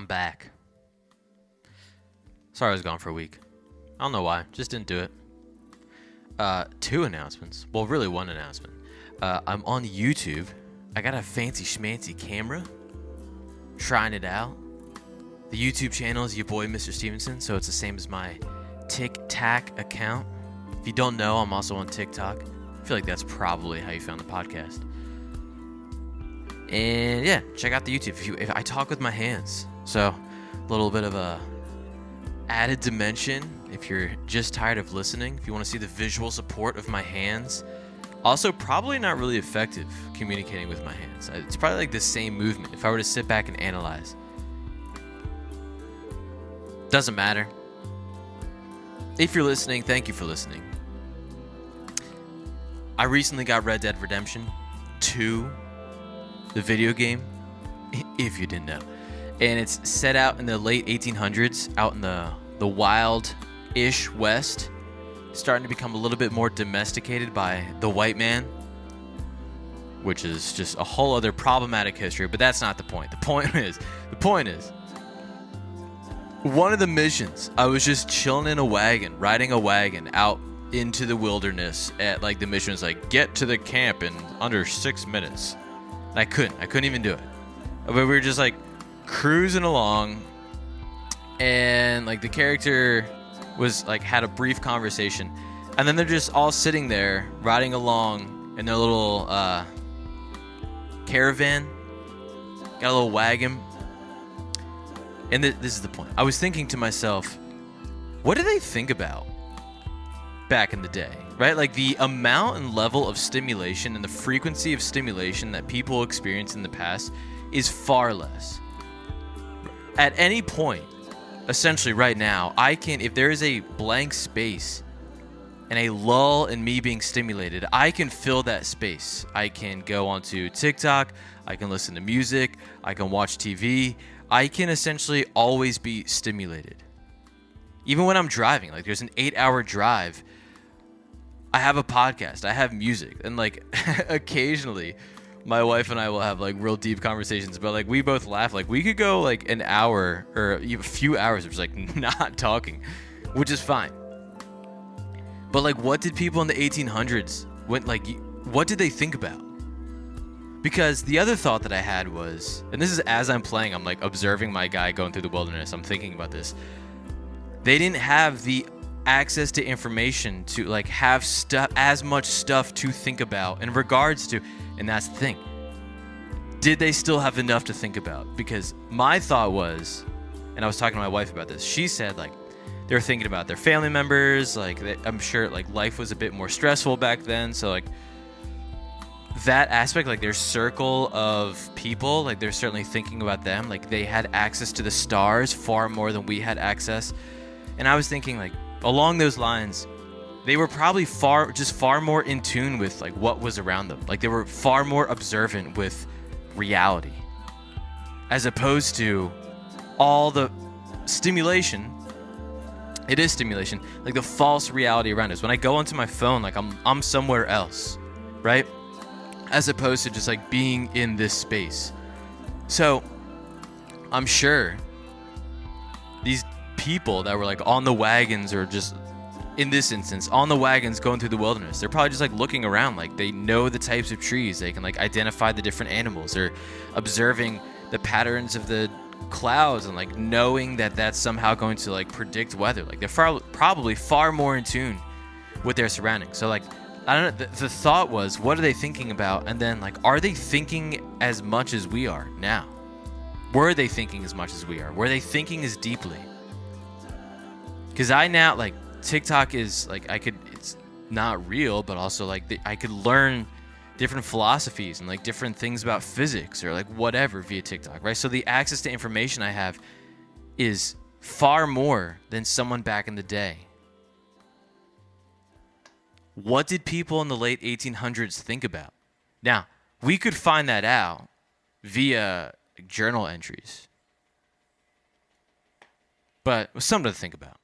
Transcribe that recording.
I'm back. Sorry I was gone for a week. I don't know why. Just didn't do it. Two announcements. Well, really one announcement. I'm on YouTube. I got a fancy schmancy camera. Trying it out. The YouTube channel is your boy, Mr. Stevenson, so it's the same as my TikTok account. If you don't know, I'm also on TikTok. I feel like that's probably how you found the podcast. And yeah, check out the YouTube. If I talk with my hands, so a little bit of a added dimension. If you're just tired of listening, if you want to see the visual support of my hands. Also, probably not really effective communicating with my hands. It's probably like the same movement. If I were to sit back and analyze, doesn't matter. If you're listening, thank you for listening. I recently got Red Dead Redemption 2, the video game, if you didn't know. And it's set out in the late 1800s, out in the wild-ish West, starting to become a little bit more domesticated by the white man, which is just a whole other problematic history, but that's not the point. The point is, one of the missions, I was just chilling in a wagon, riding a wagon out into the wilderness at, like, the mission was like, get to the camp in under 6 minutes. And I couldn't even do it. But we were just, like, cruising along, and, like, the character was, like, had a brief conversation, and then they're just all sitting there, riding along in their little, caravan, got a little wagon. And this is the point. I was thinking to myself, what do they think about back in the day, right? Like the amount and level of stimulation and the frequency of stimulation that people experienced in the past is far less. At any point, essentially right now, I can, if there is a blank space and a lull in me being stimulated, I can fill that space. I can go onto TikTok, I can listen to music, I can watch TV, I can essentially always be stimulated. Even when I'm driving, like there's an 8-hour drive, I have a podcast, I have music, and like occasionally my wife and I will have like real deep conversations, but like we both laugh. Like we could go like an hour or a few hours of just like not talking, which is fine. But like, what did people in the 1800s, what did they think about? Because the other thought that I had was, and this is as I'm playing, I'm like observing my guy going through the wilderness, I'm thinking about this. They didn't have the access to information to like have as much stuff to think about in regards to, and that's the thing. Did they still have enough to think about? Because my thought was, and I was talking to my wife about this, she said like they were thinking about their family members, like I'm sure like life was a bit more stressful back then, so like that aspect, like their circle of people, like they're certainly thinking about them, like they had access to the stars far more than we had access. And I was thinking like along those lines, they were probably far more in tune with like what was around them. Like they were far more observant with reality, as opposed to all the stimulation. It is stimulation, like the false reality around us. When I go onto my phone, like I'm somewhere else, right? As opposed to just like being in this space. So I'm sure these people that were like on the wagons, or just in this instance on the wagons going through the wilderness, they're probably just like looking around, like they know the types of trees, they can like identify the different animals, or observing the patterns of the clouds and like knowing that that's somehow going to like predict weather. Like they're probably far more in tune with their surroundings. So like I don't know, the thought was, what are they thinking about? And then like, are they thinking as much as we are now? Were they thinking as much as we are? Were they thinking as deeply? Because I now, like, TikTok is like, it's not real, but also like I could learn different philosophies and like different things about physics or like whatever via TikTok, right? So the access to information I have is far more than someone back in the day. What did people in the late 1800s think about? Now, we could find that out via journal entries, but it was something to think about.